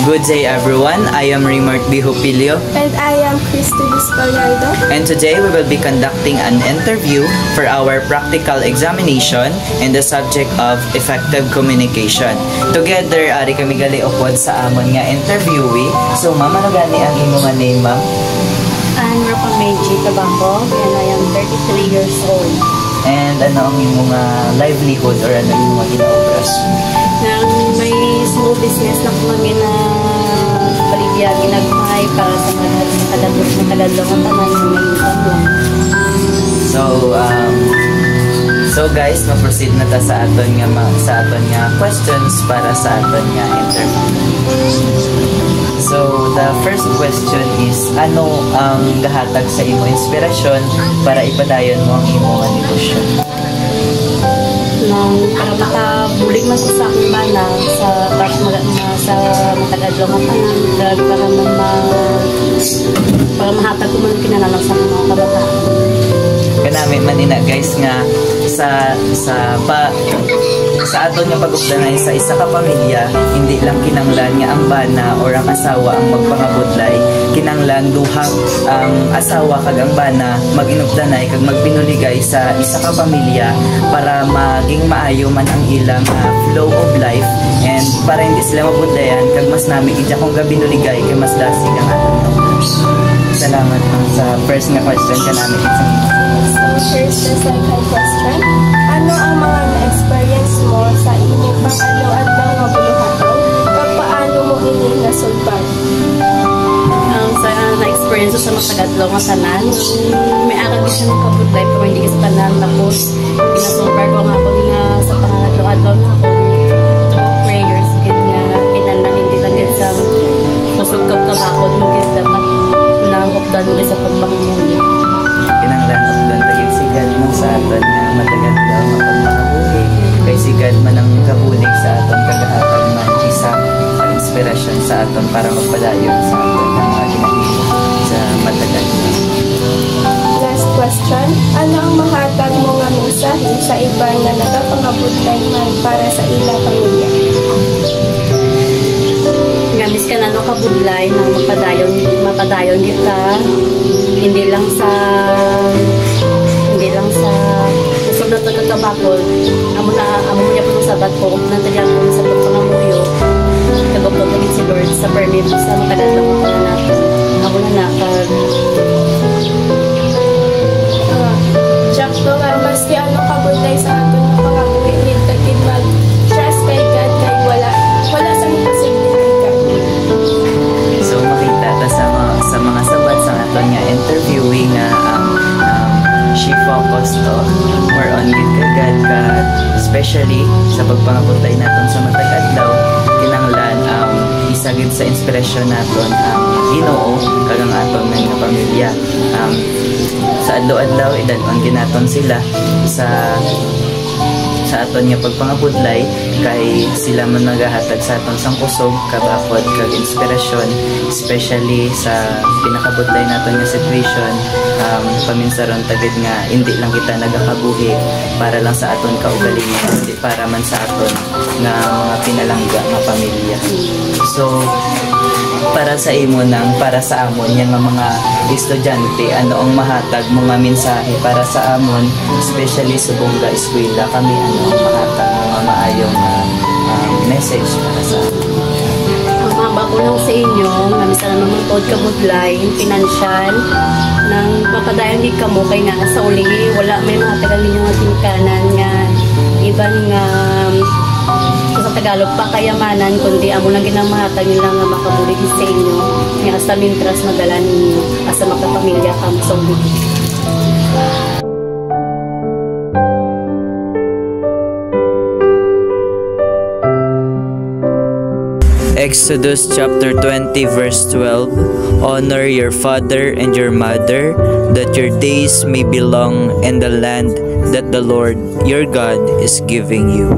Good day everyone, I am Raymart Bihupilio. And I am Christy Gallardo. And today we will be conducting an interview for our practical examination in the subject of effective communication. Together, ari kami gali upod sa amon nga interviewee. So ma'am, ano gani ang imong nga name ma'am? I'm Rapameji Tabaco and I am 33 years old. And ano ang imong livelihood or ano imong ginaobras? Nang may small business na kami na Bolivia ginagmay para sa kadadlong tanan na may income lang. So guys, ma-proceed na ta sa aton nga questions para sa aton nga interview. So the first question is, ano ang gahatag sa imo inspirasyon para ipadayon mo ang imo nga negosyo? Para makabulig man sa akong bana sa matagadlong ang tanan para mahatag ko man kinahanglan sa mga kabataan. Kanami manina guys nga sa aton nga pag-ugdanay sa isa ka pamilya, hindi lang kinanglan nga ang bana or ang asawa ang magpangabudlay, kinanglan duhang ang asawa kag ang bana mag-inugdanay kag magpinuligay sa isa ka pamilya para maging maayo man ang ilang flow of life, and para hindi sila mabudlayan kag mas nami ija kung gabinuligay kay mas dasig ang aton. Salamat sa first nga question kanami. So here's the second question. Ano ang mga na-experience mo sa imong pang-adlaw nga buluhaton? Kag paano mo ini nasulban? Sa na-experience sa matagadlong nga tanan, may aral din siya ng kabudlay pero hindi kasi tanan, tapos ginasumpar ko nga ako nga sa pangadlaw-adlaw na ako prayers nga kinahanglan hindi lang gid sa musugkap kabakod mo gid dapat nangopdan mo sa pagpamumuno. Kinanglan ugdan tagig sigad man sa aton nga matagadlaw nga pagmakabuhi, kay sigad man ang kabulig sa aton kagahatag man isa ang inspirasyon sa aton para magpadayon sa aton nga mga ginahimo sa matagadlaw. Last question. Ano ang mahatag mo nga mensahe sa iba nga nagapangabudlay man para sa ilang pamilya? Ngamis ka na kabudlay nang mapadayon kita hindi lang sa usod na tagatabakol amo niya po sa sabat ko nang tagaan ko sa pagpangamuyo kagabot lagi si Lord sa permit sa matagadlong na natin amo na nakag Jakto nga maski ano kabudlay sa aton nga pangabuhi nito kid mag trust kay God kay wala sa imposible ka. So makita ta sa mga sabat sa aton nga interviewing nga she focused more on gid kay God ka, especially sa pagpangabutlay naton sa matag adlaw kinahanglan isa gid sa inspirasyon naton ang Ginoo kag ang aton nga pamilya. Sa adlaw-adlaw idalon ginaton sila sa aton nga pagpangabudlay kay sila man nagahatag sa aton sang kusog kabakod kag inspirasyon, especially sa pinakabudlay naton nga situation. Paminsaron tagid nga hindi lang kita nagakabuhi para lang sa aton kaugalingon, hindi para man sa aton nga mga pinalangga nga pamilya. So para sa imo para sa amon nga mga estudyante, ano ang mahatag mo nga mensahe para sa amon, especially sa Bongga Eskwela kami, ano ang mahatag mo nga maayong message para sa amon? Ang mahaba ko lang sa inyo nga misal naman pod kabudlay financial nang mapadayon di kamo kay nga sa uli wala may mahatagan ninyo nga tingkanan nga iban nga sa Tagalog pa kayamanan kundi amo lang ginamahatag nila nga makabulig sa inyo nga sa mintras madala ninyo asa makapamilya kamo sa uli. Exodus chapter 20 verse 12. Honor your father and your mother, that your days may be long in the land that the Lord your God is giving you.